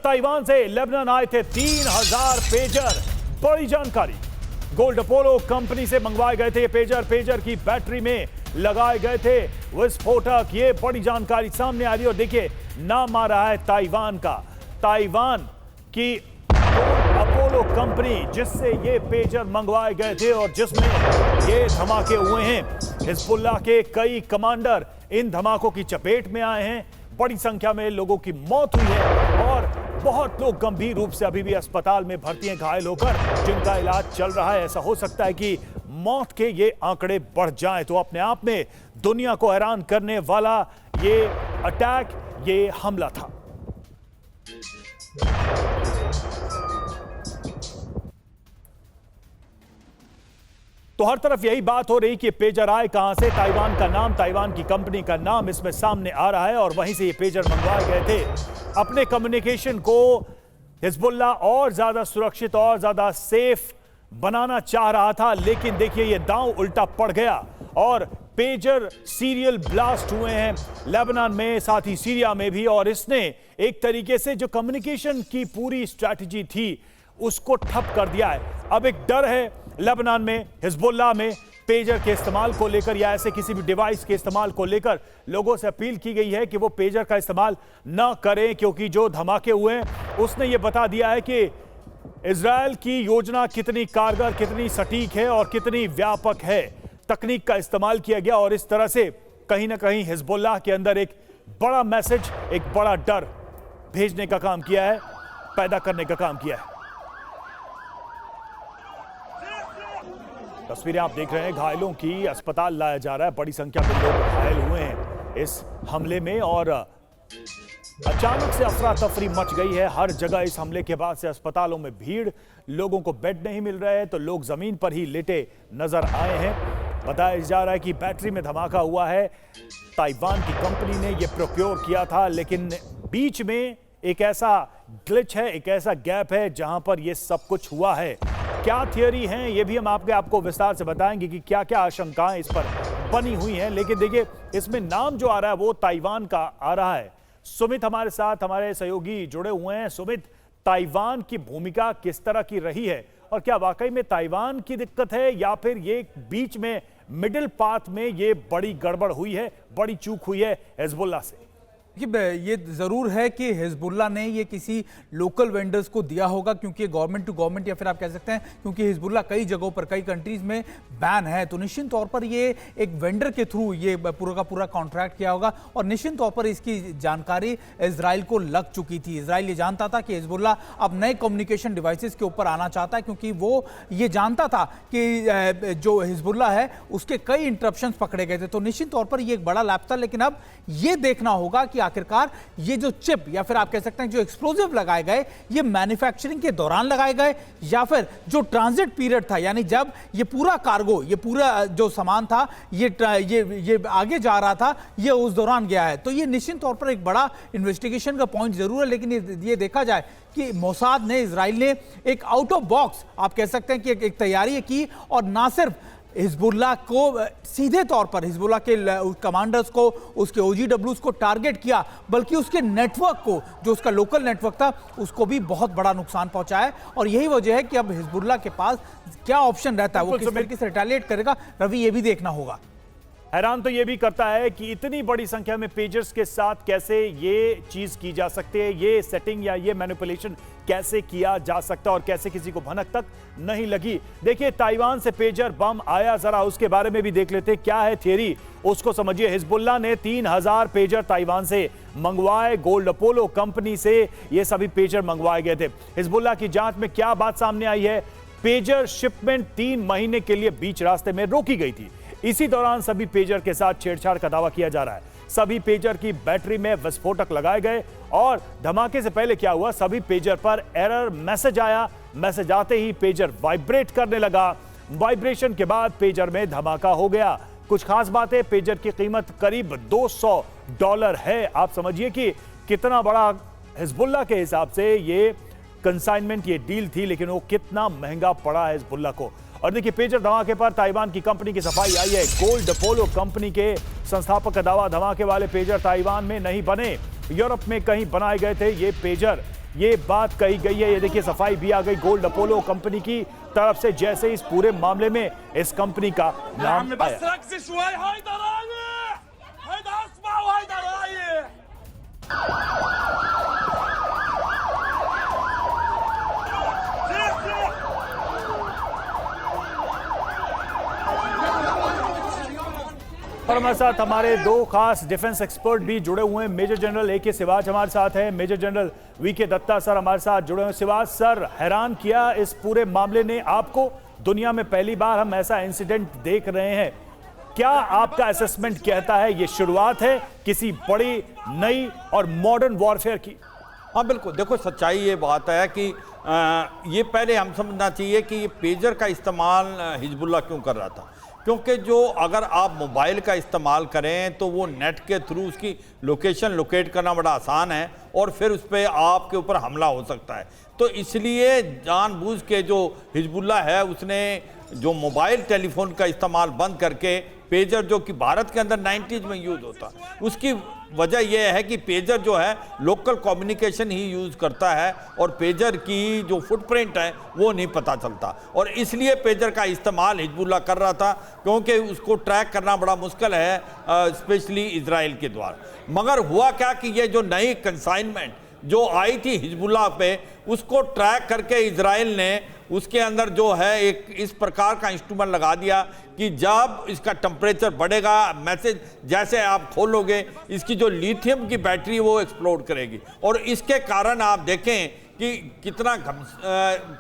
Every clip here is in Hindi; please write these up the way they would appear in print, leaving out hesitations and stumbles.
ताइवान से लेबनान आए थे 3000 पेजर। बड़ी जानकारी, गोल्ड अपोलो कंपनी से मंगवाए गए थे ये पेजर की बैटरी में लगाए गए थे विस्फोटक। ये बड़ी जानकारी सामने आ रही है और देखिए नाम आ रहा है ताइवान का। ताइवान की अपोलो कंपनी जिससे ये पेजर मंगवाए गए थे और जिसमें ये धमाके हुए हैं। हिजबुल्लाह के कई कमांडर इन धमाकों की चपेट में आए हैं। बड़ी संख्या में लोगों की मौत हुई है और बहुत लोग गंभीर रूप से अभी भी अस्पताल में भर्ती हैं घायल होकर, जिनका इलाज चल रहा है। ऐसा हो सकता है कि मौत के ये आंकड़े बढ़ जाएं। तो अपने आप में दुनिया को हैरान करने वाला ये अटैक, ये हमला था। तो हर तरफ यही बात हो रही कि पेजर आए कहां से, ताइवान का नाम, ताइवान की कंपनी का नाम इसमें सामने आ रहा है और वहीं से ये पेजर मंगवाए गए थे। अपने कम्युनिकेशन को हिजबुल्लाह और ज्यादा सुरक्षित और ज्यादा सेफ बनाना चाह रहा था, लेकिन देखिए ये दांव उल्टा पड़ गया और पेजर सीरियल ब्लास्ट हुए हैं लेबनान में, साथ ही सीरिया में भी। और इसने एक तरीके से जो कम्युनिकेशन की पूरी स्ट्रैटेजी थी उसको ठप कर दिया है। अब एक डर है लेबनान में, हिजबुल्लाह में पेजर के इस्तेमाल को लेकर या ऐसे किसी भी डिवाइस के इस्तेमाल को लेकर लोगों से अपील की गई है कि वो पेजर का इस्तेमाल ना करें, क्योंकि जो धमाके हुए हैं उसने ये बता दिया है कि इजराइल की योजना कितनी कारगर, कितनी सटीक है और कितनी व्यापक है। तकनीक का इस्तेमाल किया गया और इस तरह से कहीं ना कहीं हिजबुल्लाह के अंदर एक बड़ा मैसेज, एक बड़ा डर भेजने का काम किया है, पैदा करने का काम किया है। तस्वीरें आप देख रहे हैं घायलों की, अस्पताल लाया जा रहा है। बड़ी संख्या में लोग घायल हुए हैं इस हमले में और अचानक से अफरा तफरी मच गई है हर जगह। इस हमले के बाद से अस्पतालों में भीड़, लोगों को बेड नहीं मिल रहे हैं तो लोग जमीन पर ही लेटे नजर आए हैं। बताया जा रहा है कि बैटरी में धमाका हुआ है, ताइवान की कंपनी ने यह प्रोक्योर किया था, लेकिन बीच में एक ऐसा ग्लिच है, एक ऐसा गैप है जहां पर यह सब कुछ हुआ है। क्या थियरी हैं ये भी हम आपको विस्तार से बताएंगे कि क्या क्या आशंकाएं इस पर बनी हुई हैं। लेकिन देखिए इसमें नाम जो आ रहा है वो ताइवान का आ रहा है। सुमित हमारे साथ, हमारे सहयोगी जुड़े हुए हैं। सुमित, ताइवान की भूमिका किस तरह की रही है और क्या वाकई में ताइवान की दिक्कत है या फिर ये बीच में मिडिल पाथ में ये बड़ी गड़बड़ हुई है, बड़ी चूक हुई है हिजबुल्लाह से? ये जरूर है कि हिजबुल्लाह ने ये किसी लोकल वेंडर्स को दिया होगा, क्योंकि गवर्नमेंट टू गवर्नमेंट या फिर आप कह सकते हैं क्योंकि हिजबुल्लाह कई जगहों पर, कई कंट्रीज में बैन है, तो निश्चित तौर पर ये एक वेंडर के थ्रू ये पूरा का पूरा कॉन्ट्रैक्ट किया होगा और निश्चित तौर पर इसकी जानकारी इजराइल को लग चुकी थी। इजराइल ये जानता था कि हिजबुल्लाह अब नए कम्युनिकेशन डिवाइसेस के ऊपर आना चाहता है, क्योंकि वो ये जानता था कि जो हिजबुल्लाह है उसके कई इंटरप्शंस पकड़े गए थे। तो निश्चित तौर पर ये एक बड़ा लैप था, लेकिन अब ये देखना होगा कि आखिरकार ये जो चिप या फिर आप कह सकते हैं जो एक्सप्लोजिव लगाए गए ये मैन्युफैक्चरिंग के दौरान लगाए गए या फिर जो ट्रांजिट पीरियड था, यानी जब ये पूरा कार्गो, ये पूरा जो सामान था ये आगे जा रहा था, ये उस दौरान गया है। तो ये निश्चित तौर पर एक बड़ा इन्वेस्टिगेशन का पॉइंट जरूर है। लेकिन ये देखा जाए कि मोसाद ने, इजराइल ने एक आउट ऑफ बॉक्स आप कह सकते हैं कि एक तैयारी की और ना सिर्फ हिजबुल्लाह को सीधे तौर पर हिजबुल्लाह के कमांडर्स को, उसके ओजीडब्ल्यूज को टारगेट किया, बल्कि उसके नेटवर्क को, जो उसका लोकल नेटवर्क था, उसको भी बहुत बड़ा नुकसान पहुंचाया। और यही वजह है कि अब हिजबुल्लाह के पास क्या ऑप्शन रहता है, वो किस तरीके से रिटेलिएट करेगा, रवि ये भी देखना होगा। हैरान तो ये भी करता है कि इतनी बड़ी संख्या में पेजर्स के साथ कैसे ये चीज की जा सकती है, ये सेटिंग या ये मैनिपुलेशन कैसे किया जा सकता है और कैसे किसी को भनक तक नहीं लगी। देखिए ताइवान से पेजर बम आया, जरा उसके बारे में भी देख लेते क्या है थियरी, उसको समझिए। हिजबुल्लाह ने 3000 पेजर ताइवान से मंगवाए, गोल्ड अपोलो कंपनी से ये सभी पेजर मंगवाए गए थे। हिजबुल्लाह की जांच में क्या बात सामने आई है, पेजर शिपमेंट 3 महीने के लिए बीच रास्ते में रोकी गई थी। इसी दौरान सभी पेजर के साथ छेड़छाड़ का दावा किया जा रहा है। सभी पेजर की बैटरी में विस्फोटक लगाए गए और धमाके से पहले क्या हुआ, सभी पेजर पर एरर मैसेज आया। मैसेज आते ही पेजर वाइब्रेट करने लगा। वाइब्रेशन के बाद पेजर में धमाका हो गया। कुछ खास बातें, पेजर की कीमत करीब $200 है। आप समझिए कि कितना बड़ा हिजबुल्लाह के हिसाब से ये कंसाइनमेंट, ये डील थी, लेकिन वो कितना महंगा पड़ा है हिजबुल्लाह को। और देखिए पेजर धमाके पर ताइवान की कंपनी की सफाई आई है। गोल्ड अपोलो कंपनी के संस्थापक का दावा, धमाके वाले पेजर ताइवान में नहीं बने, यूरोप में कहीं बनाए गए थे ये पेजर। ये बात कही गई है। ये देखिए सफाई भी आ गई गोल्ड अपोलो कंपनी की तरफ से, जैसे इस पूरे मामले में इस कंपनी का नाम आया। और हमारे साथ हमारे दो खास डिफेंस एक्सपर्ट भी जुड़े हुए हैं। मेजर जनरल ए के सिवाज हमारे साथ हैं, मेजर जनरल वी के दत्ता सर हमारे साथ जुड़े हुए हैं। सिवाज सर, हैरान किया इस पूरे मामले ने आपको? दुनिया में पहली बार हम ऐसा इंसिडेंट देख रहे हैं। क्या आपका असेसमेंट कहता है ये शुरुआत है किसी बड़ी नई और मॉडर्न वॉरफेयर की? हाँ बिल्कुल, देखो सच्चाई ये बात है कि ये पहले हम समझना चाहिए कि ये पेजर का इस्तेमाल हिजबुल्लाह क्यों कर रहा था। क्योंकि जो अगर आप मोबाइल का इस्तेमाल करें तो वो नेट के थ्रू उसकी लोकेशन लोकेट करना बड़ा आसान है और फिर उस पर आपके ऊपर हमला हो सकता है। तो इसलिए जानबूझ के जो हिजबुल्लाह है उसने जो मोबाइल टेलीफोन का इस्तेमाल बंद करके पेजर, जो कि भारत के अंदर 90s में यूज़ होता, उसकी वजह यह है कि पेजर जो है लोकल कम्युनिकेशन ही यूज़ करता है और पेजर की जो फुटप्रिंट है वो नहीं पता चलता, और इसलिए पेजर का इस्तेमाल हिजबुल्लाह कर रहा था क्योंकि उसको ट्रैक करना बड़ा मुश्किल है, स्पेशली इजराइल के द्वारा। मगर हुआ क्या कि ये जो नई कंसाइनमेंट जो आई थी हिजबुल्लाह पे, उसको ट्रैक करके इजराइल ने उसके अंदर जो है एक इस प्रकार का इंस्ट्रूमेंट लगा दिया कि जब इसका टेम्परेचर बढ़ेगा, मैसेज जैसे आप खोलोगे इसकी जो लिथियम की बैटरी वो एक्सप्लोड करेगी, और इसके कारण आप देखें कि कितना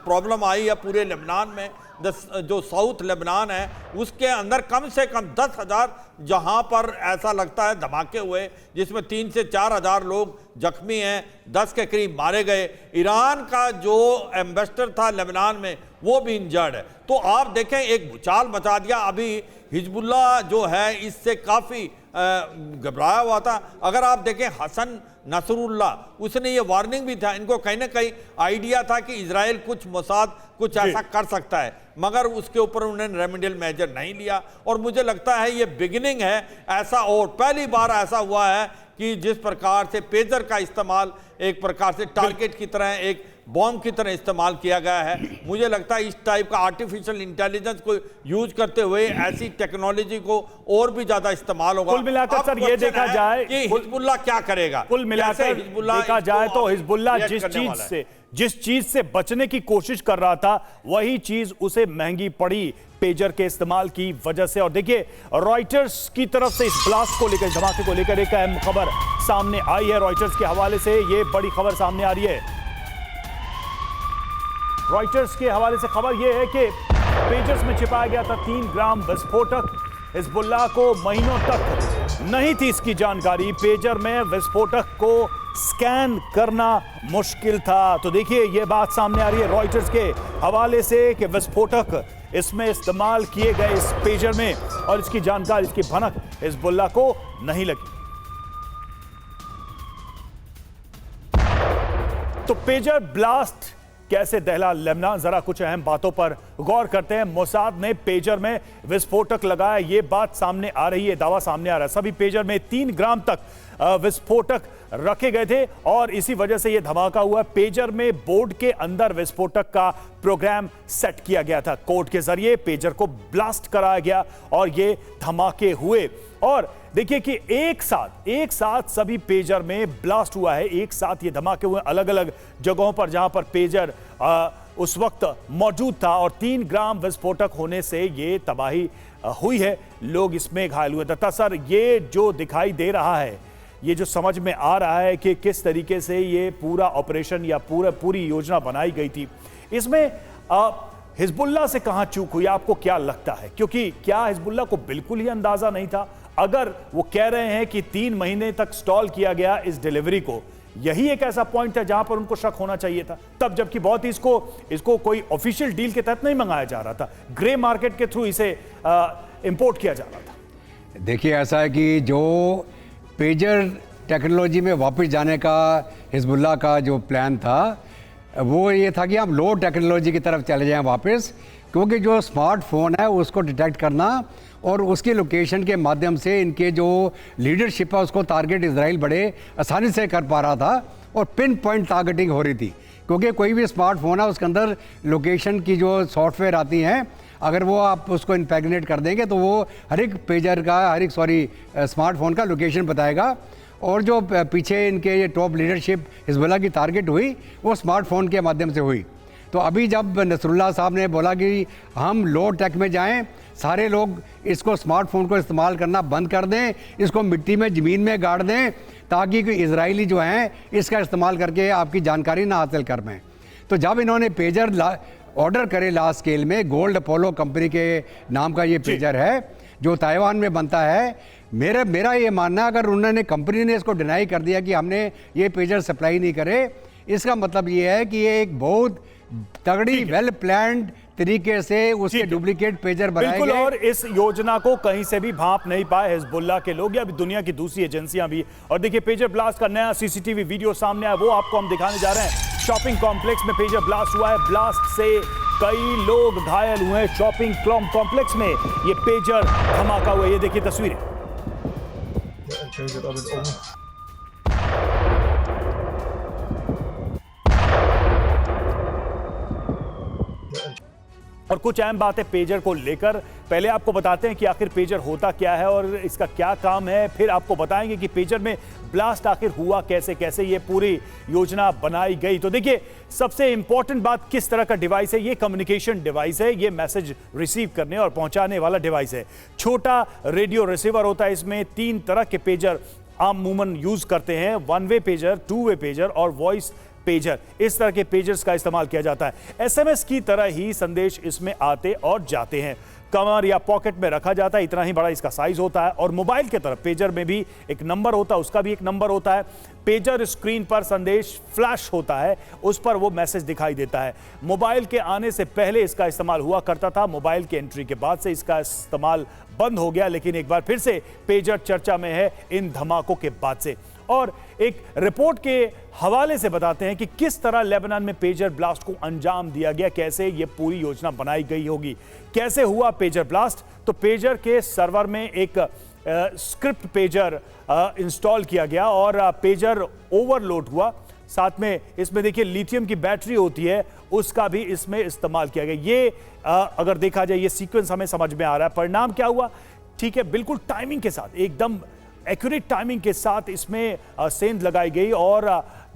प्रॉब्लम आई है पूरे लेबनान में। जो साउथ लेबनान है उसके अंदर कम से कम 10,000 जहां पर ऐसा लगता है धमाके हुए, जिसमें 3 से 4,000 लोग जख्मी हैं, 10 के करीब मारे गए। ईरान का जो एम्बेसडर था लेबनान में वो भी इंजर्ड है। तो आप देखें एक भूचाल मचा दिया। अभी हिजबुल्लाह जो है इससे काफ़ी घबराया हुआ था। अगर आप देखें हसन नसरुल्लाह, उसने ये वार्निंग भी था, इनको कहीं ना कहीं आइडिया था कि इजराइल कुछ मोसाद कुछ ऐसा कर सकता है, मगर उसके ऊपर उन्होंने रेमेडियल मेजर नहीं लिया। और मुझे लगता है ये बिगिनिंग है ऐसा, और पहली बार ऐसा हुआ है कि जिस प्रकार से पेजर का इस्तेमाल एक प्रकार से टारगेट की तरह, एक बॉम्ब की तरह इस्तेमाल किया गया है। मुझे लगता है इस टाइप का आर्टिफिशियल इंटेलिजेंस को यूज करते हुए ऐसी टेक्नोलॉजी को और भी ज्यादा इस्तेमाल होगा। कुल मिलाकर सर ये देखा जाए कि हिजबुल्लाह क्या करेगा, कुल मिलाकर देखा जाए तो हिजबुल्लाह जिस चीज से बचने की कोशिश कर रहा था वही चीज उसे महंगी पड़ी पेजर के इस्तेमाल की वजह से। और देखिए रॉयटर्स की तरफ से इस ब्लास्ट को लेकर, धमाके को लेकर एक अहम खबर सामने आई है। रॉयटर्स के हवाले से ये बड़ी खबर सामने आ रही है। रॉयटर्स के हवाले से खबर यह है कि पेजर्स में छिपाया गया था 3 ग्राम विस्फोटक। हिजबुल्लाह को महीनों तक नहीं थी इसकी जानकारी। पेजर में विस्फोटक को स्कैन करना मुश्किल था। तो देखिए यह बात सामने आ रही है रॉयटर्स के हवाले से कि विस्फोटक इसमें इस्तेमाल किए गए इस पेजर में, और इसकी जानकारी, इसकी भनक हिजबुल्लाह को नहीं लगी। तो पेजर ब्लास्ट कैसे दहला लेबनान, जरा कुछ अहम बातों पर गौर करते हैं। मोसाद ने पेजर में विस्फोटक लगाया, यह बात सामने आ रही है, दावा सामने आ रहा है। सभी पेजर में 3 ग्राम तक विस्फोटक रखे गए थे और इसी वजह से यह धमाका हुआ। पेजर में बोर्ड के अंदर विस्फोटक का प्रोग्राम सेट किया गया था। कोड के जरिए पेजर को ब्लास्ट कराया गया और ये धमाके हुए। और देखिए कि एक साथ सभी पेजर में ब्लास्ट हुआ है, एक साथ ये धमाके हुए अलग अलग जगहों पर जहां पर पेजर उस वक्त मौजूद था, और 3 ग्राम विस्फोटक होने से ये तबाही हुई है, लोग इसमें घायल हुए। दत्ता सर, ये जो दिखाई दे रहा है, ये जो समझ में आ रहा है कि किस तरीके से ये पूरा ऑपरेशन या पूरी योजना बनाई गई थी, इसमें हिजबुल्लाह से कहां चूक हुई, आपको क्या लगता है? क्योंकि क्या हिजबुल्लाह को बिल्कुल ही अंदाजा नहीं था? अगर वो कह रहे हैं कि 3 महीने तक स्टॉल किया गया इस डिलीवरी को, यही एक ऐसा पॉइंट है जहां पर उनको शक होना चाहिए था तब, जबकि बहुत ही इसको कोई ऑफिशियल डील के तहत नहीं मंगाया जा रहा था, ग्रे मार्केट के थ्रू इसे इंपोर्ट किया जा रहा था। देखिए ऐसा है कि जो पेजर टेक्नोलॉजी में वापस जाने का हिजबुल्लाह का जो प्लान था वो ये था कि हम लो टेक्नोलॉजी की तरफ चले जाएं वापस, क्योंकि जो स्मार्टफोन है उसको डिटेक्ट करना और उसकी लोकेशन के माध्यम से इनके जो लीडरशिप है उसको टारगेट इजराइल बड़े आसानी से कर पा रहा था। और पिन पॉइंट टारगेटिंग हो रही थी, क्योंकि कोई भी स्मार्टफोन है उसके अंदर लोकेशन की जो सॉफ्टवेयर आती हैं, अगर वो आप उसको इम्पैग्नेट कर देंगे तो वो हर एक पेजर का, स्मार्टफोन का लोकेशन बताएगा। और जो पीछे इनके ये टॉप लीडरशिप हिजबुल्लाह की टारगेट हुई वो स्मार्टफोन के माध्यम से हुई। तो अभी जब नसरुल्लाह साहब ने बोला कि हम लो टेक में जाएं, सारे लोग इसको स्मार्टफोन को इस्तेमाल करना बंद कर दें, इसको मिट्टी में ज़मीन में गाड़ दें, ताकि कोई इजरायली जो हैं इसका इस्तेमाल करके आपकी जानकारी ना हासिल कर पाएँ। तो जब इन्होंने पेजर ऑर्डर करे लार्ज स्केल में, गोल्ड अपोलो कंपनी के नाम का ये पेजर है जो ताइवान में बनता है, मेरा ये मानना है अगर उन्होंने, कंपनी ने इसको डिनाई कर दिया कि हमने ये पेजर सप्लाई नहीं करे, इसका मतलब ये है कि ये एक बहुत तगड़ी वेल प्लान्ड तरीके से उसके डुप्लीकेट पेजर बनाए गए। और इस योजना को कहीं से भी भांप नहीं पाए हिजबुल्लाह के लोग या दुनिया की दूसरी एजेंसियां भी। और देखिए पेजर ब्लास्ट का नया सीसीटीवी वीडियो सामने आया, वो आपको हम दिखाने जा रहे हैं। शॉपिंग कॉम्प्लेक्स में पेजर ब्लास्ट हुआ है, ब्लास्ट से कई लोग घायल हुए हैं। शॉपिंग कॉम्प्लेक्स में ये पेजर धमाका हुआ, ये देखिए तस्वीरें। और कुछ अहम बातें पेजर को लेकर, पहले आपको बताते हैं कि आखिर पेजर होता क्या है और इसका क्या काम है, फिर आपको बताएंगे कि पेजर में ब्लास्ट आखिर हुआ कैसे, कैसे ये पूरी योजना बनाई गई। तो देखिए सबसे इंपॉर्टेंट बात, किस तरह का डिवाइस है ये? कम्युनिकेशन डिवाइस है, ये मैसेज रिसीव करने और पहुंचाने वाला डिवाइस है। छोटा रेडियो रिसीवर होता है इसमें। 3 तरह के पेजर आमूमन यूज करते हैं, 1 वे पेजर, 2 वे पेजर और वॉइस पेजर। इस तरह के पेजर्स का इस्तेमाल किया जाता है। एसएमएस की तरह ही संदेश इसमें आते और जाते हैं। कमर या पॉकेट में रखा जाता है, इतना ही बड़ा इसका साइज होता है। और मोबाइल की तरफ पेजर में भी एक नंबर होता है, उसका भी एक नंबर होता है। पेजर स्क्रीन पर संदेश फ्लैश होता है, उस पर वो मैसेज दिखाई देता है। मोबाइल के आने से पहले इसका इस्तेमाल हुआ करता था, मोबाइल की एंट्री के बाद से इसका इस्तेमाल बंद हो गया, लेकिन एक बार फिर से पेजर चर्चा में है इन धमाकों के बाद से। और एक रिपोर्ट के हवाले से बताते हैं कि किस तरह लेबनान में पेजर ब्लास्ट को अंजाम दिया गया, कैसे ये पूरी योजना बनाई गई होगी। कैसे हुआ पेजर ब्लास्ट? तो पेजर के सर्वर में एक स्क्रिप्ट पेजर इंस्टॉल किया गया और पेजर ओवरलोड हुआ। साथ में इसमें देखिए लिथियम की बैटरी होती है, उसका भी इसमें इस्तेमाल किया गया। ये अगर देखा जाए ये सीक्वेंस हमें समझ में आ रहा है। परिणाम क्या हुआ? ठीक है, बिल्कुल टाइमिंग के साथ, एकदम एक्यूरेट टाइमिंग के साथ इसमें सेंध लगाई गई और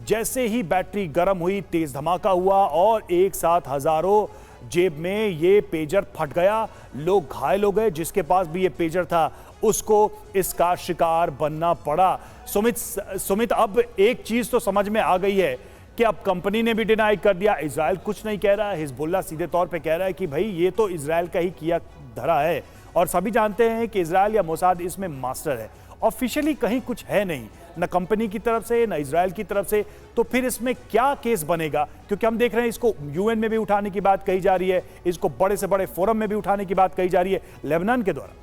जैसे ही बैटरी गर्म हुई तेज धमाका हुआ और एक साथ हजारों जेब में ये पेजर फट गया। लोग घायल हो गए, जिसके पास भी ये पेजर था उसको इसका शिकार बनना पड़ा। सुमित अब एक चीज तो समझ में आ गई है कि अब कंपनी ने भी डिनाई कर दिया, इजराइल कुछ नहीं कह रहा है, हिजबुल्लाह सीधे तौर पे कह रहा है कि भाई ये तो इजराइल का ही किया धरा है। और सभी जानते हैं कि इजराइल या मोसाद इसमें मास्टर है। ऑफिशियली कहीं कुछ है नहीं, न कंपनी की तरफ से न इजराइल की तरफ से। तो फिर इसमें क्या केस बनेगा? क्योंकि हम देख रहे हैं इसको यूएन में भी उठाने की बात कही जा रही है, इसको बड़े से बड़े फोरम में भी उठाने की बात कही जा रही है लेबनान के द्वारा।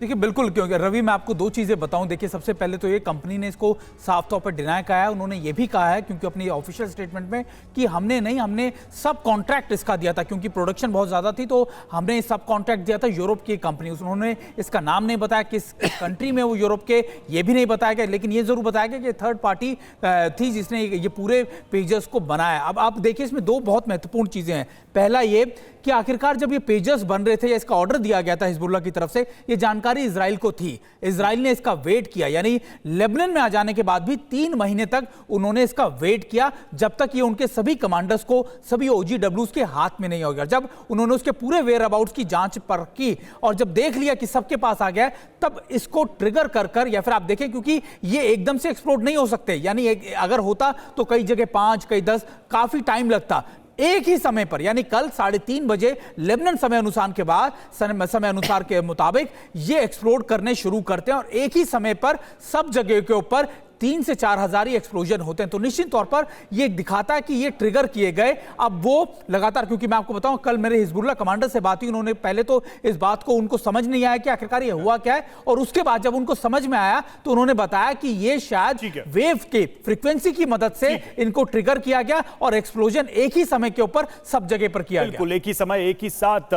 देखिए बिल्कुल, क्योंकि रवि मैं आपको 2 चीज़ें बताऊं। देखिए सबसे पहले तो ये कंपनी ने इसको साफ तौर पर डिनाई कहा है। उन्होंने ये भी कहा है क्योंकि अपनी ऑफिशियल स्टेटमेंट में कि हमने सब कॉन्ट्रैक्ट इसका दिया था, क्योंकि प्रोडक्शन बहुत ज़्यादा थी तो हमने सब कॉन्ट्रैक्ट दिया था यूरोप की कंपनी। उन्होंने इसका नाम नहीं बताया किस कंट्री में वो यूरोप के, ये भी नहीं बताया गया, लेकिन ये जरूर बताया गया कि थर्ड पार्टी थी जिसने ये पूरे पेजर्स को बनाया। अब आप देखिए इसमें 2 बहुत महत्वपूर्ण चीज़ें हैं। पहला ये कि आखिरकार जब ये पेजर्स बन रहे थे या इसका ऑर्डर दिया गया था हिजबुल्लाह की तरफ से, ये जानकारी इजराइल को थी। इजराइल ने इसका वेट किया, यानी लेबनान में आ जाने के बाद भी 3 महीने तक उन्होंने इसका वेट किया, जब तक ये उनके सभी कमांडर्स को, सभी OGWs के हाथ में नहीं हो गया। जब उन्होंने उसके पूरे वेयर अबाउट्स की जांच की और जब देख लिया कि सबके पास आ गया, तब इसको ट्रिगर कर या फिर आप देखें, क्योंकि ये एकदम से एक्सप्लोड नहीं हो सकते, यानी अगर होता तो कई जगह 5, कई 10, काफी टाइम लगता। एक ही समय पर, यानी कल 3:30 बजे लेबनान समय अनुसार के मुताबिक ये एक्सप्लोड करने शुरू करते हैं और एक ही समय पर सब जगह के ऊपर 3 से 4 हजार ही एक्सप्लोजन होते हैं। तो निश्चित तौर पर यह दिखाता है कि ये ट्रिगर किए गए। अब वो लगातार, क्योंकि मैं आपको बताऊं कल मेरे हिजबुल्लाह कमांडर से बात हुई, उन्होंने पहले तो इस बात को उनको समझ नहीं आया कि आखिरकार ये हुआ क्या है, और उसके बाद जब उनको समझ में आया तो उन्होंने बताया कि ये शायद वेव के फ्रीक्वेंसी की मदद से इनको ट्रिगर किया गया और एक्सप्लोजन एक ही समय के ऊपर सब जगह पर किया गया। बिल्कुल एक ही समय, एक ही साथ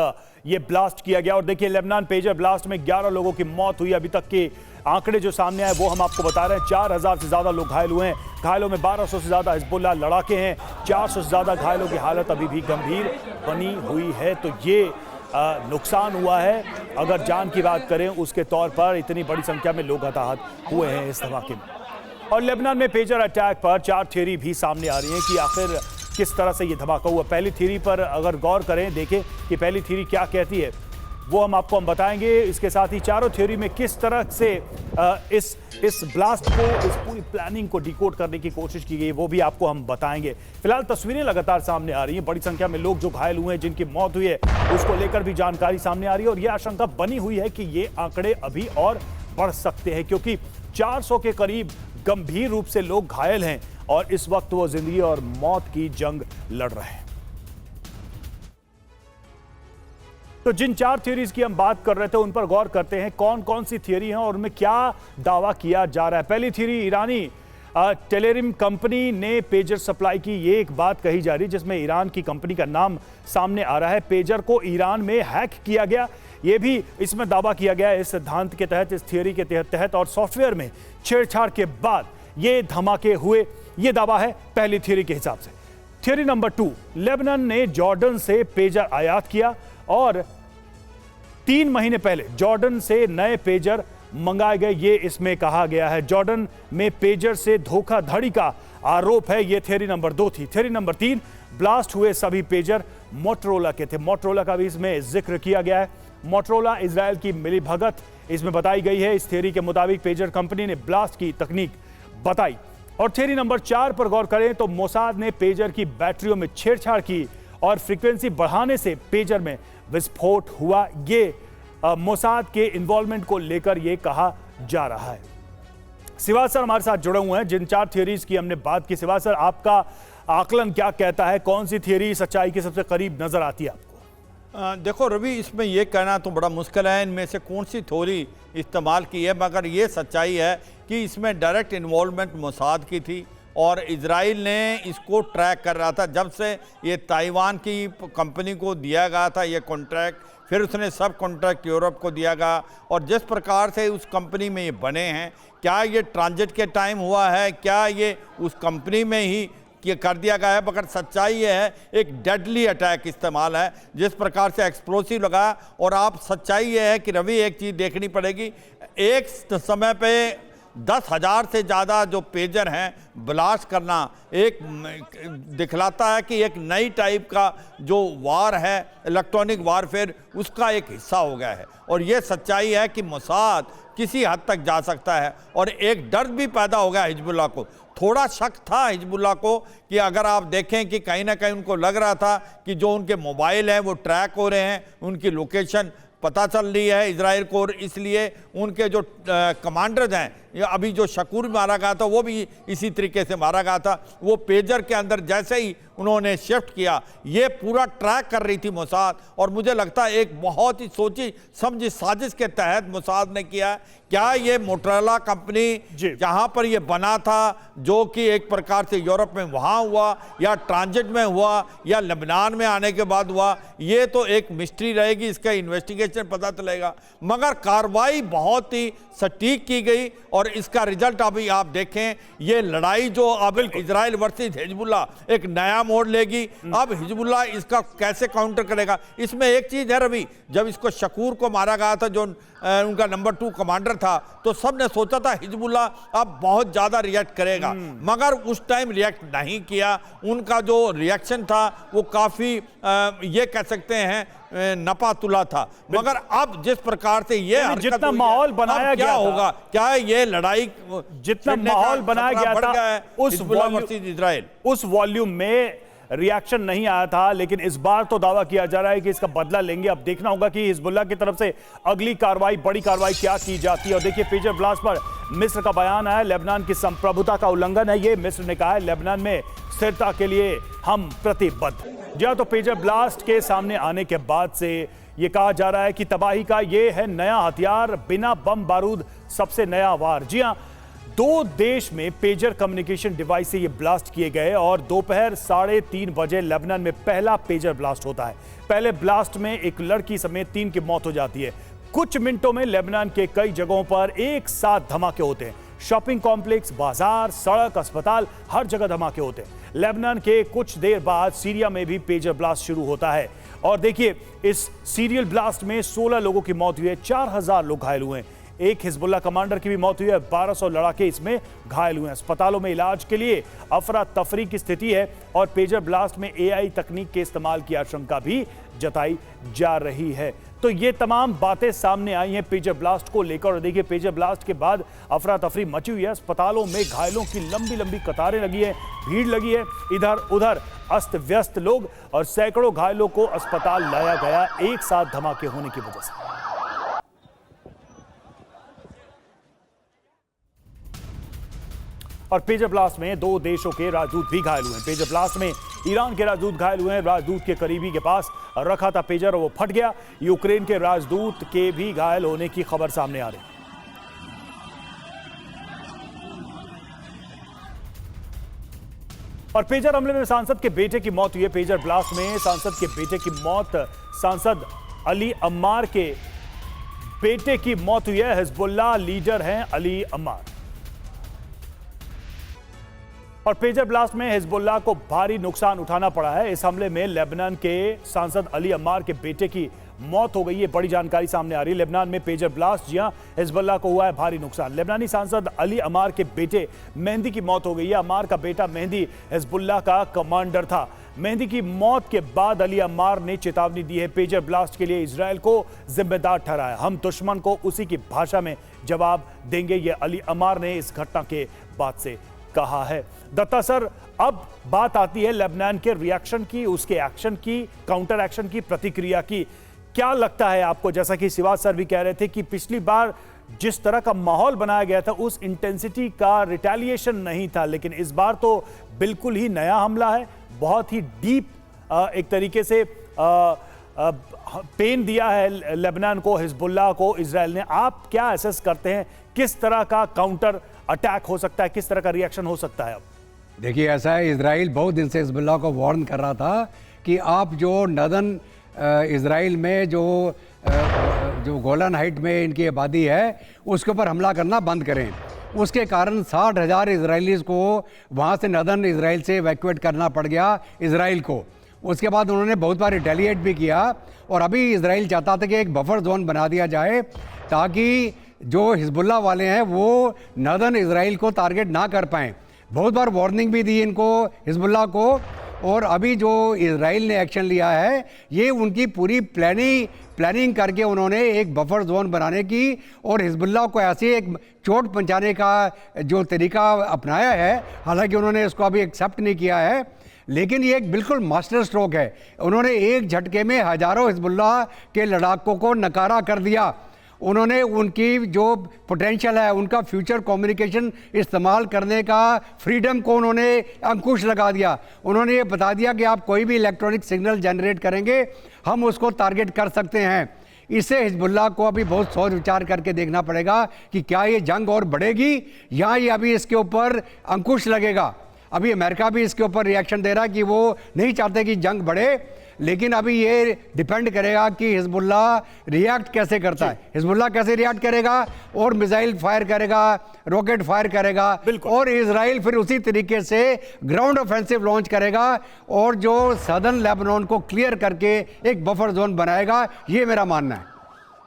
ये ब्लास्ट किया गया। और देखिए लेबनान पेजर ब्लास्ट में 11 लोगों की मौत हुई। अभी तक की आंकड़े जो सामने आए वो हम आपको बता रहे हैं। 4000 से ज्यादा लोग घायल हुए हैं। घायलों में 1200 से ज्यादा हिजबुल्लाह लड़ाके हैं। 400 से ज्यादा घायलों की हालत अभी भी गंभीर बनी हुई है। तो ये नुकसान हुआ है। अगर जान की बात करें उसके तौर पर इतनी बड़ी संख्या में लोग हताहत हुए हैं इस धमाके में। और लेबनान में पेजर अटैक पर 4 थ्योरी भी सामने आ रही हैं कि आखिर किस तरह से ये धमाका हुआ। पहली थ्योरी पर अगर गौर करें, देखें कि पहली थ्योरी क्या कहती है, वो हम आपको बताएंगे। इसके साथ ही चारों थ्योरी में किस तरह से इस ब्लास्ट को, इस पूरी प्लानिंग को डिकोड करने की कोशिश की गई, वो भी आपको हम बताएंगे। फिलहाल तस्वीरें लगातार सामने आ रही हैं। बड़ी संख्या में लोग जो घायल हुए हैं, जिनकी मौत हुई है, उसको लेकर भी जानकारी सामने आ रही है। और यह आशंका बनी हुई है कि ये आंकड़े अभी और बढ़ सकते हैं, क्योंकि 400 के करीब गंभीर रूप से लोग घायल हैं और इस वक्त वो जिंदगी और मौत की जंग लड़ रहे हैं। तो जिन 4 थ्योरीज की हम बात कर रहे थे उन पर गौर करते हैं। कौन कौन सी थ्योरी हैं और उनमें क्या दावा किया जा रहा है। पहली थ्योरी, ईरानी टेलेरिम कंपनी ने पेजर सप्लाई की, ये एक बात कही जा रही है, जिसमें ईरान की कंपनी का नाम सामने आ रहा है। पेजर को ईरान में हैक किया गया, ये भी इसमें दावा किया गया है इस सिद्धांत के तहत, इस थ्योरी के तहत। और सॉफ्टवेयर में छेड़छाड़ के बाद ये धमाके हुए, ये दावा है पहली थ्योरी के हिसाब से। थ्योरी नंबर 2, लेबनान ने जॉर्डन से पेजर आयात किया और 3 महीने पहले जॉर्डन से नए पेजर मंगाए गए, ये इसमें कहा गया है। जॉर्डन में पेजर से धोखाधड़ी का आरोप है, ये थ्योरी नंबर 2 थी। थ्योरी नंबर 3, ब्लास्ट हुए सभी पेजर मोटरोला के थे। मोटरोला का भी इसमें जिक्र किया गया है। मोटरोला इजराइल की मिलीभगत इसमें बताई गई है। इस थ्योरी के मुताबिक पेजर कंपनी ने ब्लास्ट की तकनीक बताई। और थ्योरी नंबर 4 पर गौर करें तो मोसाद ने पेजर की बैटरियों में छेड़छाड़ की और फ्रीक्वेंसी बढ़ाने से पेजर में विस्फोट हुआ। ये मोसाद के इन्वॉल्वमेंट को लेकर यह कहा जा रहा है। सिवा सर हमारे साथ जुड़े हुए हैं। जिन 4 थ्योरीज की हमने बात की, सिवा सर आपका आकलन क्या कहता है, कौन सी थ्योरी सच्चाई के सबसे करीब नजर आती है आपको? देखो रवि, इसमें यह कहना तो बड़ा मुश्किल है इनमें से कौन सी थ्योरी इस्तेमाल की है, मगर ये सच्चाई है कि इसमें डायरेक्ट इन्वॉल्वमेंट मोसाद की थी और इजराइल ने इसको ट्रैक कर रहा था। जब से ये ताइवान की कंपनी को दिया गया था ये कॉन्ट्रैक्ट, फिर उसने सब कॉन्ट्रैक्ट यूरोप को दिया गया, और जिस प्रकार से उस कंपनी में ये बने हैं, क्या ये ट्रांजिट के टाइम हुआ है, क्या ये उस कंपनी में ही कि कर दिया गया है, मगर सच्चाई ये है एक डेडली अटैक इस्तेमाल है, जिस प्रकार से एक्सप्लोसिव लगा। और आप सच्चाई ये है कि रवि एक चीज़ देखनी पड़ेगी, एक समय पे 10,000 से ज़्यादा जो पेजर हैं ब्लास्ट करना एक दिखलाता है कि एक नई टाइप का जो वार है, इलेक्ट्रॉनिक वारफेयर, उसका एक हिस्सा हो गया है। और ये सच्चाई है कि मोसाद किसी हद तक जा सकता है और एक डर भी पैदा हो गया हिजबुल्लाह को। थोड़ा शक था हिजबुल्लाह को कि अगर आप देखें कि कहीं ना कहीं उनको लग रहा था कि जो उनके मोबाइल हैं वो ट्रैक हो रहे हैं, उनकी लोकेशन पता चल रही है इजराइल को, और इसलिए उनके जो कमांडर्स हैं, अभी जो शकूर मारा गया था वो भी इसी तरीके से मारा गया था। वो पेजर के अंदर जैसे ही उन्होंने शिफ्ट किया, ये पूरा ट्रैक कर रही थी मोसाद, और मुझे लगता है एक बहुत ही सोची समझी साजिश के तहत मोसाद ने किया। क्या ये मोटरोला कंपनी जहां पर ये बना था, जो कि एक प्रकार से यूरोप में वहां हुआ, या ट्रांजिट में हुआ, या लेबनान में आने के बाद हुआ, ये तो एक मिस्ट्री रहेगी, इसका इन्वेस्टिगेशन पता चलेगा। मगर कार्रवाई बहुत ही सटीक की गई और इसका रिजल्ट अभी आप देखें, ये लड़ाई जो अब इजराइल वर्सेस हिजबुल्लाह एक नया मोड़ लेगी। अब हिजबुल्लाह इसका कैसे काउंटर करेगा? इसमें एक चीज है रवि, जब इसको शकूर को मारा गया था, जो उनका नंबर 2 कमांडर था, तो सबने सोचा था हिजबुल्लाह अब बहुत ज्यादा रिएक्ट करेगा, मगर उस टाइम रिएक्ट नहीं किया। उनका जो रिएक्शन था वो काफी ये कह सकते हैं नपा तुला था। मगर अब जिस प्रकार से ये जितना माहौल बनाया गया होगा, क्या ये लड़ाई जितना माहौल बनाया गया था उस वॉल्यूम में रिएक्शन नहीं आया था, लेकिन इस बार तो दावा किया जा रहा है कि इसका बदला लेंगे। अब देखना होगा कि हिजबुल्लाह की तरफ से अगली कार्रवाई, बड़ी कार्रवाई क्या की जाती है। और देखिए, पेजर ब्लास्ट पर मिस्र का बयान है, लेबनान की संप्रभुता का उल्लंघन है ये। मिस्र ने कहा है लेबनान में स्थिरता के लिए हम प्रतिबद्ध। जी हाँ, तो पेजर ब्लास्ट के सामने आने के बाद से ये कहा जा रहा है कि तबाही का ये है नया हथियार, बिना बम बारूद सबसे नया वार। जी हाँ, 2 देश में पेजर कम्युनिकेशन डिवाइस से ये ब्लास्ट किए गए और दोपहर 3:30 बजे लेबनान में पहला पेजर ब्लास्ट होता है। पहले ब्लास्ट में एक लड़की समेत 3 की मौत हो जाती है। कुछ मिनटों में लेबनान के कई जगहों पर एक साथ धमाके होते हैं। शॉपिंग कॉम्प्लेक्स, बाजार, सड़क, अस्पताल, हर जगह धमाके होते हैं। लेबनान के कुछ देर बाद सीरिया में भी पेजर ब्लास्ट शुरू होता है और देखिए इस सीरियल ब्लास्ट में 16 लोगों की मौत हुई है, 4000 लोग घायल हुए हैं। एक हिजबुल्ला कमांडर की भी मौत हुई है, 1200 लड़ाके इसमें घायल हुए हैं। अस्पतालों में इलाज के लिए अफरा तफरी की स्थिति है और पेजर ब्लास्ट में AI तकनीक के इस्तेमाल की आशंका भी जताई जा रही है। तो ये तमाम बातें सामने आई हैं पेजर ब्लास्ट को लेकर और देखिए पेजर ब्लास्ट के बाद अफरा तफरी मची हुई है। अस्पतालों में घायलों की लंबी लंबी कतारें लगी है, भीड़ लगी है, इधर उधर अस्त व्यस्त लोग और सैकड़ों घायलों को अस्पताल लाया गया एक साथ धमाके होने की वजह से। और पेजर ब्लास्ट में 2 देशों के राजदूत भी घायल हुए हैं। पेजर ब्लास्ट में ईरान के राजदूत घायल हुए हैं। राजदूत के करीबी के पास रखा था पेजर और वो फट गया। यूक्रेन के राजदूत के भी घायल होने की खबर सामने आ रही है। और पेजर हमले में सांसद के बेटे की मौत हुई है। पेजर ब्लास्ट में सांसद के बेटे की मौत, सांसद अली अम्मार के बेटे की मौत हुई है। हिजबुल्लाह लीडर हैं अली अम्मार। और पेजर ब्लास्ट में हिजबुल्लाह को भारी नुकसान उठाना पड़ा है। इस हमले में लेबनान के सांसद अली अम्मार के बेटे की मौत हो गई है। बड़ी जानकारी सामने आ रही है। लेबनान में पेजर ब्लास्ट, जी हां, हिजबुल्लाह को हुआ है भारी नुकसान। लेबनानी सांसद अली अम्मार के बेटे मेहंदी की मौत हो गई है। अम्मार का बेटा मेहंदी हिजबुल्लाह का कमांडर था। मेहंदी की मौत के बाद अली अम्मार ने चेतावनी दी है। पेजर ब्लास्ट के लिए इजरायल को जिम्मेदार ठहराया। हम दुश्मन को उसी की भाषा में जवाब देंगे, ये अली अम्मार ने इस घटना के बाद से कहा है। दत्ता सर, अब बात आती है लेबनान के रिएक्शन की, उसके एक्शन की, काउंटर एक्शन की, प्रतिक्रिया की। क्या लगता है आपको, जैसा कि शिवाज सर भी कह रहे थे कि पिछली बार जिस तरह का माहौल बनाया गया था उस इंटेंसिटी का रिटेलिएशन नहीं था, लेकिन इस बार तो बिल्कुल ही नया हमला है, बहुत ही डीप एक तरीके से पेन दिया है लेबनान को, हिजबुल्लाह को इजराइल ने। आप क्या एसेस करते हैं, किस तरह का काउंटर अटैक हो सकता है, किस तरह का रिएक्शन हो सकता है? अब देखिए ऐसा है, इजराइल बहुत दिन से हिजबुल्लाह को वार्न कर रहा था कि आप जो नदन इजराइल में जो गोलन हाइट में इनकी आबादी है उसके ऊपर हमला करना बंद करें। उसके कारण 60,000 इजराइलीज़ को वहाँ से नदन इजराइल से इवैक्यूएट करना पड़ गया इजराइल को। उसके बाद उन्होंने बहुत बार रिटेलिएट भी किया और अभी इजराइल चाहता था कि एक बफर जोन बना दिया जाए ताकि जो हिजबुल्लाह वाले हैं वो नदन इजराइल को टारगेट ना कर पाएँ। बहुत बार वार्निंग भी दी इनको, हिजबुल्लाह को, और अभी जो इजराइल ने एक्शन लिया है ये उनकी पूरी प्लानिंग करके उन्होंने एक बफर जोन बनाने की और हिजबुल्लाह को ऐसे एक चोट पहुंचाने का जो तरीका अपनाया है। हालांकि उन्होंने इसको अभी एक्सेप्ट नहीं किया है, लेकिन ये एक बिल्कुल मास्टर स्ट्रोक है। उन्होंने एक झटके में हज़ारों हिजबुल्लाह के लड़ाकों को नकारा कर दिया। उन्होंने उनकी जो पोटेंशियल है, उनका फ्यूचर कम्युनिकेशन इस्तेमाल करने का फ्रीडम को उन्होंने अंकुश लगा दिया। उन्होंने ये बता दिया कि आप कोई भी इलेक्ट्रॉनिक सिग्नल जनरेट करेंगे हम उसको टारगेट कर सकते हैं। इससे हिजबुल्लाह को अभी बहुत सोच विचार करके देखना पड़ेगा कि क्या ये जंग और बढ़ेगी या ये अभी इसके ऊपर अंकुश लगेगा। अभी अमेरिका भी इसके ऊपर रिएक्शन दे रहा है कि वो नहीं चाहते कि जंग बढ़े, लेकिन अभी ये डिपेंड करेगा कि हिजबुल्लाह रिएक्ट कैसे करता है। हिजबुल्लाह कैसे रिएक्ट करेगा और मिसाइल फायर करेगा, रॉकेट फायर करेगा और इजराइल फिर उसी तरीके से ग्राउंड ऑफेंसिव लॉन्च करेगा और जो सदर्न लेबनान को क्लियर करके एक बफर जोन बनाएगा, ये मेरा मानना है।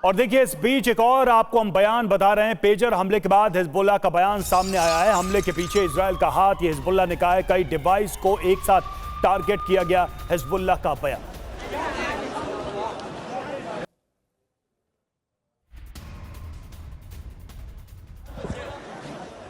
और देखिए इस बीच एक और आपको हम बयान बता रहे हैं। पेजर हमले के बाद हिजबुल्लाह का बयान सामने आया है। हमले के पीछे इजराइल का हाथ, ये हिजबुल्लाह ने कहा है। कई डिवाइस को एक साथ टारगेट किया गया, हिजबुल्लाह का बयान।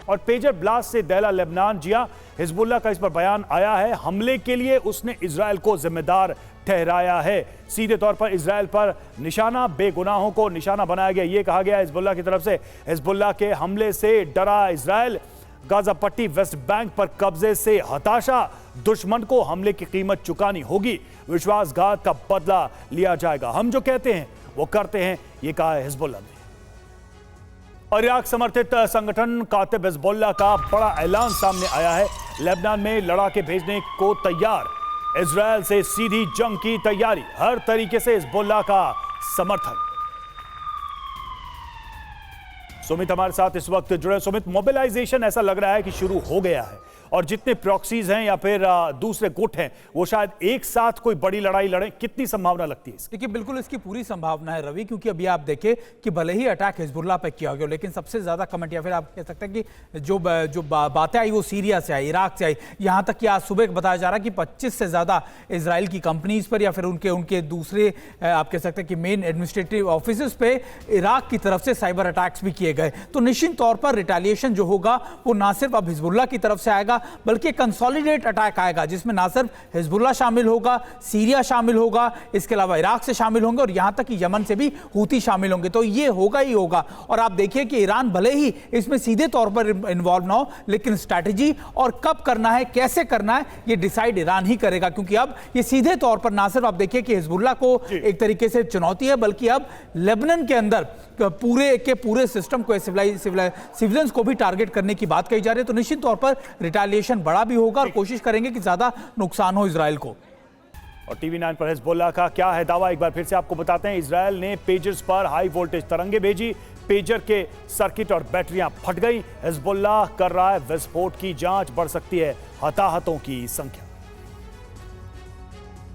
और पेजर ब्लास्ट से दहला लेबनान, जी हां, हिजबुल्लाह का इस पर बयान आया है। हमले के लिए उसने इजराइल को जिम्मेदार ठहराया है। सीधे तौर पर इजराइल पर निशाना, बेगुनाहों को निशाना बनाया गया। यह कहा गया हिजबुल्लाह की तरफ से, हिजबुल्लाह के हमले से डरा इजराइल। गाजा पट्टी, वेस्ट बैंक पर कब्जे से हताशा, दुश्मन को हमले की कीमत चुकानी होगी, विश्वासघात का बदला लिया जाएगा। हम जो कहते हैं वो करते हैं, ये कहा है हिजबुल्लाह ने। और इराक समर्थित संगठन कातिब हिजबुल्लाह का बड़ा ऐलान सामने आया है। लेबनान में लड़ाके भेजने को तैयार, इजराइल से सीधी जंग की तैयारी, हर तरीके से हिजबुल्लाह का समर्थन। सुमित हमारे साथ इस वक्त जुड़े। सुमित, मोबिलाइजेशन ऐसा लग रहा है कि शुरू हो गया है और जितने प्रॉक्सीज हैं या फिर दूसरे गुट हैं वो शायद एक साथ कोई बड़ी लड़ाई लड़ें, कितनी संभावना लगती है इसकी? देखिए, बिल्कुल इसकी पूरी संभावना है रवि, क्योंकि अभी आप देखें कि भले ही अटैक हिजबुल्लाह पे किया गया, लेकिन सबसे ज्यादा कमेंट या फिर आप कह सकते हैं कि जो बातें आई वो सीरिया से आई, इराक से आई। यहां तक कि आज सुबह बताया जा रहा है कि 25 से ज्यादा इजराइल की कंपनीज पर या फिर उनके दूसरे आप कह सकते हैं कि मेन एडमिनिस्ट्रेटिव ऑफिस पे इराक की तरफ से साइबर अटैक्स भी किए गए। तो निश्चित तौर पर रिटेलिएशन जो होगा वो ना सिर्फ अब हिजबुल्लाह की तरफ से आएगा बल्कि कंसोलिडेट अटैक आएगा, जिसमें ना सिर्फ हिजबुल्लाह शामिल होगा, सीरिया शामिल होगा, इसके अलावा इराक से शामिल होंगे और यहां तक कि यमन से भी हूती शामिल होंगे। तो ये होगा ही होगा। और आप देखिए कि ईरान भले ही इसमें सीधे तौर पर इन्वॉल्व ना हो, लेकिन स्ट्रैटेजी और कब करना है, कैसे करना है, ये डिसाइड ईरान ही करेगा। क्योंकि अब ये सीधे तौर पर ना सिर्फ आप देखिए कि हिजबुल्लाह को एक तरीके से चुनौती है, बल्कि अब लेबनान के अंदर पूरे सिस्टम को, सिविलियंस को भी टारगेट करने की बात कही जा रही है। तो निश्चित तौर पर रिटेलिएशन बड़ा भी होगा और कोशिश करेंगे कि ज्यादा नुकसान हो इजराइल को। और टीवी 9 पर हिजबुल्लाह का क्या है दावा, एक बार फिर से आपको बताते हैं। इजराइल ने पेजर्स पर हाई वोल्टेज तरंगे भेजी, पेजर के सर्किट और बैटरियां फट गई। हिजबुल्लाह कर रहा है विस्फोट की जांच, बढ़ सकती है हताहतों की संख्या।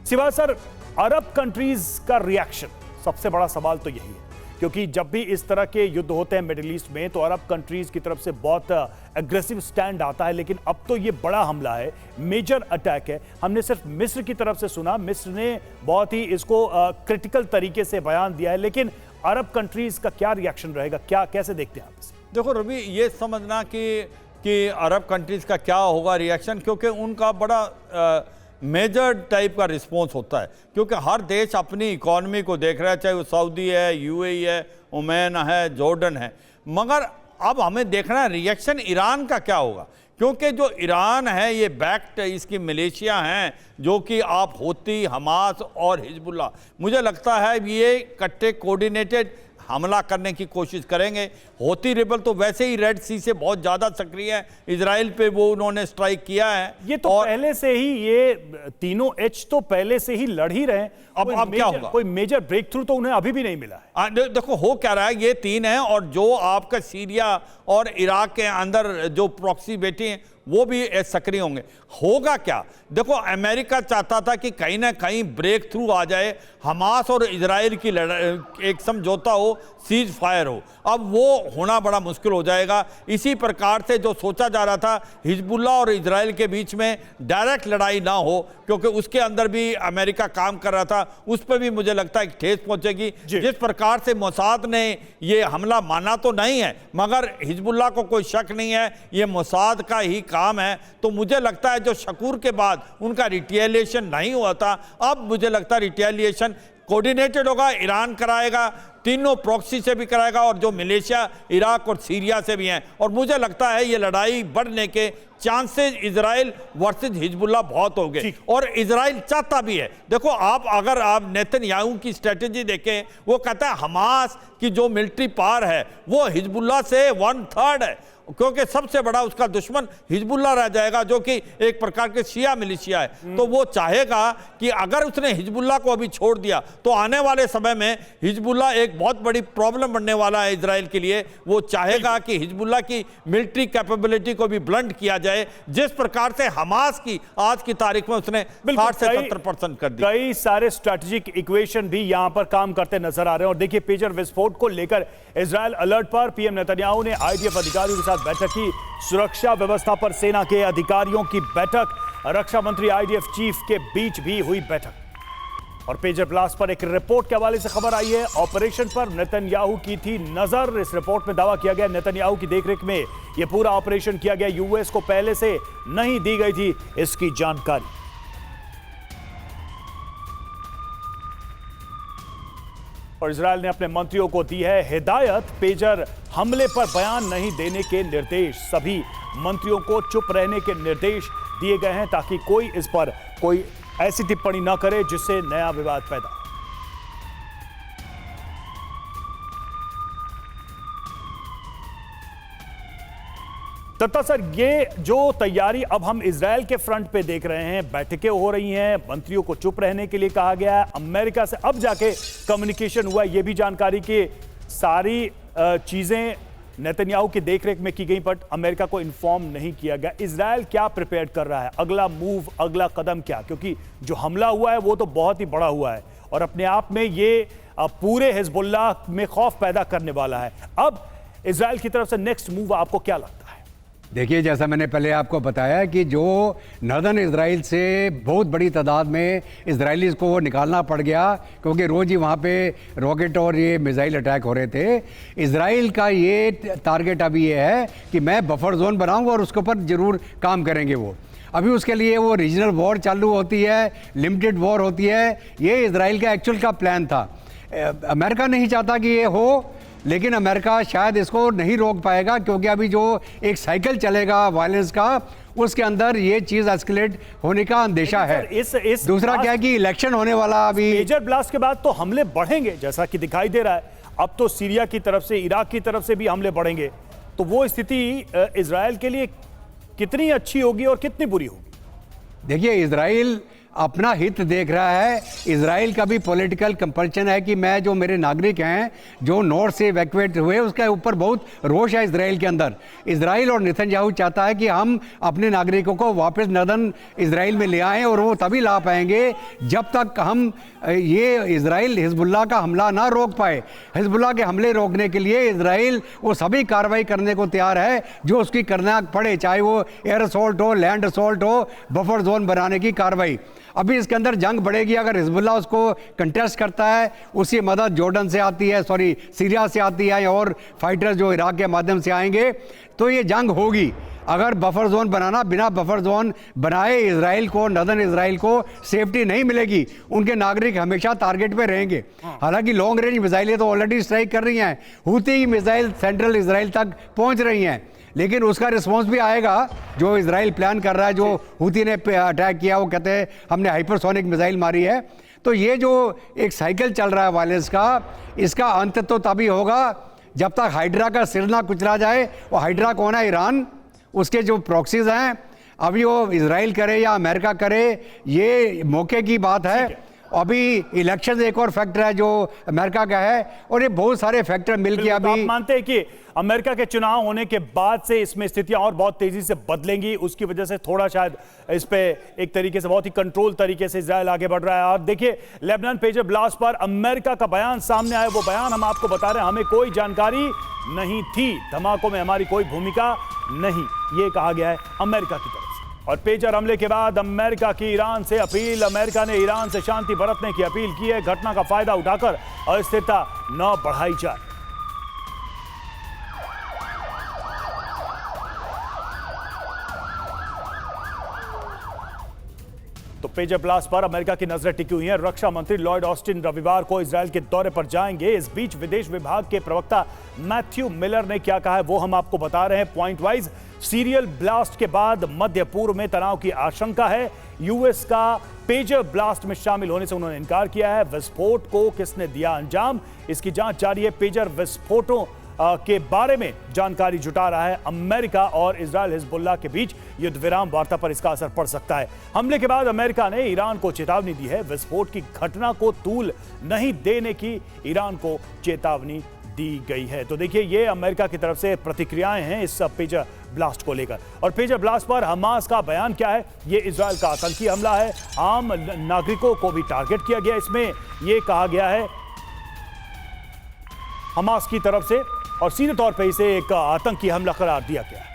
सिवा सर, अरब कंट्रीज का रिएक्शन, सबसे बड़ा सवाल तो यही है, क्योंकि जब भी इस तरह के युद्ध होते हैं मिडिल ईस्ट में तो अरब कंट्रीज की तरफ से बहुत एग्रेसिव स्टैंड आता है। लेकिन अब तो ये बड़ा हमला है, मेजर अटैक है। हमने सिर्फ मिस्र की तरफ से सुना, मिस्र ने बहुत ही इसको क्रिटिकल तरीके से बयान दिया है, लेकिन अरब कंट्रीज का क्या रिएक्शन रहेगा, क्या कैसे देखते हैं आप इसे? देखो रवि, ये समझना कि अरब कंट्रीज का क्या होगा रिएक्शन, क्योंकि उनका बड़ा मेजर टाइप का रिस्पॉन्स होता है, क्योंकि हर देश अपनी इकॉनमी को देख रहा है, चाहे वो सऊदी है, यूएई है, ओमान है, जॉर्डन है। मगर अब हमें देखना है रिएक्शन ईरान का क्या होगा, क्योंकि जो ईरान है ये बैक्ड इसकी मिलिशिया हैं, जो कि आप हूती, हमास और हिजबुल्लाह, मुझे लगता है ये इकट्ठे कोऑर्डिनेटेड हमला करने की कोशिश करेंगे। हूती रिबल तो वैसे ही रेड सी से बहुत ज़्यादा सक्रिय है, इजराइल पे वो उन्होंने स्ट्राइक किया है। ये तो पहले से ही, ये तीनों एच तो पहले से ही लड़ ही रहे हैं। अब क्या होगा? कोई मेजर ब्रेक थ्रू तो उन्हें अभी भी नहीं मिला है। देखो हो क्या रहा है, ये तीन हैं और जो आपका सीरिया और इराक के अंदर जो प्रॉक्सी बैठे हैं वो भी सक्रिय होंगे। होगा क्या, देखो अमेरिका चाहता था कि कहीं ना कहीं ब्रेक थ्रू आ जाए, हमास और इजराइल की एक समझौता हो, सीज फायर हो। अब वो होना बड़ा मुश्किल हो जाएगा। इसी प्रकार से जो सोचा जा रहा था हिजबुल्लाह और इजराइल के बीच में डायरेक्ट लड़ाई ना हो, क्योंकि उसके अंदर भी अमेरिका काम कर रहा था, उस पर भी मुझे लगता है कि ठेस पहुंचेगी। जिस प्रकार से मोसाद ने ये हमला माना तो नहीं है, मगर हिजबुल्लाह को कोई शक नहीं है ये मोसाद का ही काम है, तो मुझे लगता है जो शकूर के बाद उनका रिटेलिएशन नहीं हुआ था, अब मुझे लगता है रिटेलिएशन कोऑर्डिनेटेड होगा, ईरान कराएगा, तीनों प्रॉक्सी से भी कराएगा और जो मलेशिया, इराक और सीरिया से भी हैं। और मुझे लगता है ये लड़ाई बढ़ने के चांसेस इजराइल वर्सेस हिजबुल्लाह बहुत हो गए और इजराइल चाहता भी है। देखो अगर आप नेतन्याहू की स्ट्रेटेजी देखें, वो कहता है हमास की जो मिलिट्री पावर है वो हिजबुल्लाह से 1/3 है, क्योंकि सबसे बड़ा उसका दुश्मन हिजबुल्लाह रह जाएगा, जो कि एक प्रकार के शिया मिलिशिया है। तो वो चाहेगा कि अगर उसने हिजबुल्लाह को अभी छोड़ दिया तो आने वाले समय में हिजबुल्लाह एक बहुत बड़ी प्रॉब्लम बनने वाला है इजराइल के लिए। वो चाहेगा कि हिजबुल्लाह की मिलिट्री कैपेबिलिटी को भी ब्लंट किया जाए, जिस प्रकार से हमास की आज की तारीख में उसने 60 से 70% कर दी। कई सारे स्ट्रैटेजिक इक्वेशन भी यहां पर काम करते नजर आ रहे हैं। और देखिए, पेजर विस्फोट को लेकर इजराइल अलर्ट पर, पीएम नेतन्याहू ने आईडीएफ अधिकारियों के साथ बैठक की। सुरक्षा व्यवस्था पर सेना के अधिकारियों की बैठक, रक्षा मंत्री आईडीएफ चीफ के बीच भी हुई बैठक। और पेजर ब्लास्ट पर एक रिपोर्ट के हवाले से खबर आई है, ऑपरेशन पर नेतन्याहू की थी नजर। इस रिपोर्ट में दावा किया गया नेतन्याहू की देखरेख में यह पूरा ऑपरेशन किया गया, यूएस को पहले से नहीं दी गई थी इसकी जानकारी। और इजराइल ने अपने मंत्रियों को दी है हिदायत, पेजर हमले पर बयान नहीं देने के निर्देश। सभी मंत्रियों को चुप रहने के निर्देश दिए गए हैं ताकि कोई इस पर कोई ऐसी टिप्पणी न करे जिससे नया विवाद पैदा हो। दत्ता सर, ये जो तैयारी अब हम इजराइल के फ्रंट पे देख रहे हैं, बैठकें हो रही हैं, मंत्रियों को चुप रहने के लिए कहा गया है, अमेरिका से अब जाके कम्युनिकेशन हुआ, ये भी जानकारी कि सारी चीजें नेतन्याहू की देखरेख में की गई, बट अमेरिका को इन्फॉर्म नहीं किया गया। इजराइल क्या प्रिपेयर कर रहा है, अगला मूव, अगला कदम क्या? क्योंकि जो हमला हुआ है वो तो बहुत ही बड़ा हुआ है और अपने आप में ये पूरे हिजबुल्लाह में खौफ पैदा करने वाला है। अब इजराइल की तरफ से नेक्स्ट मूव आपको क्या लगता है? देखिए, जैसा मैंने पहले आपको बताया कि जो नॉर्दर्न इजराइल से बहुत बड़ी तादाद में इजरायलीज़ को वो निकालना पड़ गया, क्योंकि रोज़ ही वहाँ पे रॉकेट और ये मिसाइल अटैक हो रहे थे। इजराइल का ये टारगेट अभी ये है कि मैं बफर जोन बनाऊंगा और उसके ऊपर ज़रूर काम करेंगे वो। अभी उसके लिए वो रीजनल वॉर चालू होती है, लिमिटेड वॉर होती है। ये इजराइल का एक्चुअल का प्लान था। अमेरिका नहीं चाहता कि ये हो, लेकिन अमेरिका शायद इसको नहीं रोक पाएगा, क्योंकि अभी जो एक साइकिल चलेगा वायलेंस का, उसके अंदर ये चीज़ एस्केलेट होने का अंदेशा है। दूसरा क्या है कि इलेक्शन होने वाला अभी। मेजर ब्लास्ट के बाद तो हमले बढ़ेंगे, जैसा कि दिखाई दे रहा है। अब तो सीरिया की तरफ से, इराक की तरफ से भी हमले बढ़ेंगे, तो वो स्थिति इजराइल के लिए कितनी अच्छी होगी और कितनी बुरी होगी? देखिए, इजराइल अपना हित देख रहा है। इजराइल का भी पॉलिटिकल कंपल्शन है कि मैं, जो मेरे नागरिक हैं जो नॉर्थ से इवैक्यूएट हुए, उसके ऊपर बहुत रोष है इजराइल के अंदर। इजराइल और नेतन्याहू चाहता है कि हम अपने नागरिकों को वापस नॉर्दर्न इजराइल में ले आएं, और वो तभी ला पाएंगे जब तक हम ये इजराइल हिजबुल्लाह का हमला ना रोक पाए। हिजबुल्लाह के हमले रोकने के लिए इजराइल वो सभी कार्रवाई करने को तैयार है जो उसकी करना पड़े, चाहे वो एयर असॉल्ट हो, लैंड असॉल्ट हो, बफर जोन बनाने की कार्रवाई। अभी इसके अंदर जंग बढ़ेगी अगर हिजबुल्लाह उसको कंटेस्ट करता है। उसकी मदद जॉर्डन से आती है, सीरिया से आती है, और फाइटर्स जो इराक के माध्यम से आएंगे, तो ये जंग होगी। अगर बफर जोन बनाना, बिना बफर जोन बनाए इजराइल को, नॉर्दर्न इजराइल को सेफ्टी नहीं मिलेगी। उनके नागरिक हमेशा टारगेट पे रहेंगे। हालांकि लॉन्ग रेंज मिसाइलें तो ऑलरेडी स्ट्राइक कर रही हैं, हूती मिसाइल सेंट्रल इजराइल तक पहुंच रही हैं, लेकिन उसका रिस्पॉन्स भी आएगा। जो इजराइल प्लान कर रहा है, जो हूती ने अटैक किया, वो कहते हैं हमने हाइपरसोनिक मिसाइल मारी है। तो ये जो एक साइकिल चल रहा है वायलेंस का, इसका अंत तो तभी होगा जब तक हाइड्रा का सिर ना कुचला जाए। वो हाइड्रा कौन है? ईरान। उसके जो प्रॉक्सीज हैं, अभी वो इजराइल करे या अमेरिका करे, ये मौके की बात है। अभी इलेक्शन एक और फैक्टर है जो अमेरिका का है, और ये बहुत सारे फैक्टर मिलकर अभी। आप मानते हैं कि अमेरिका के चुनाव होने के बाद से इसमें स्थितियां और बहुत तेजी से बदलेंगी, उसकी वजह से थोड़ा शायद इस पे एक तरीके से, बहुत ही कंट्रोल तरीके से इजराइल आगे बढ़ रहा है? और देखिए, लेबनान पेजर ब्लास्ट पर अमेरिका का बयान सामने आया। वो बयान हम आपको बता रहे हैं, हमें कोई जानकारी नहीं थी, धमाकों में हमारी कोई भूमिका नहीं, ये कहा गया है अमेरिका की तरफ से। और पेजर हमले के बाद अमेरिका की ईरान से अपील। अमेरिका ने ईरान से शांति बरतने की अपील की है। घटना का फायदा उठाकर अस्थिरता न बढ़ाई जाए। तो पेजर ब्लास्ट पर अमेरिका की नजरें टिकी हुई हैं। रक्षा मंत्री लॉयड ऑस्टिन रविवार को इजराइल के दौरे पर जाएंगे। इस बीच विदेश विभाग के प्रवक्ता मैथ्यू मिलर ने क्या कहा है वो हम आपको बता रहे हैं पॉइंट वाइज। सीरियल ब्लास्ट के बाद मध्य पूर्व में तनाव की आशंका है। यूएस का पेजर ब्लास्ट में शामिल होने से उन्होंने इनकार किया है। विस्फोट को किसने दिया अंजाम, इसकी जांच जारी है। पेजर विस्फोटों के बारे में जानकारी जुटा रहा है अमेरिका, और इजराइल हिजबुल्लाह के बीच युद्ध विराम वार्ता पर इसका असर पड़ सकता है। हमले के बाद अमेरिका ने ईरान को चेतावनी दी है। विस्फोट की घटना को तूल नहीं देने की ईरान को चेतावनी दी गई है। तो देखिए, ये अमेरिका की तरफ से प्रतिक्रियाएं हैं इस पेजर ब्लास्ट को लेकर। और पेजर ब्लास्ट पर हमास का बयान क्या है? ये इजराइल का आतंकी हमला है, आम नागरिकों को भी टारगेट किया गया। इसमें यह कहा गया है हमास की तरफ से, और सीधे तौर पे इसे एक आतंकी हमला करार दिया गया है।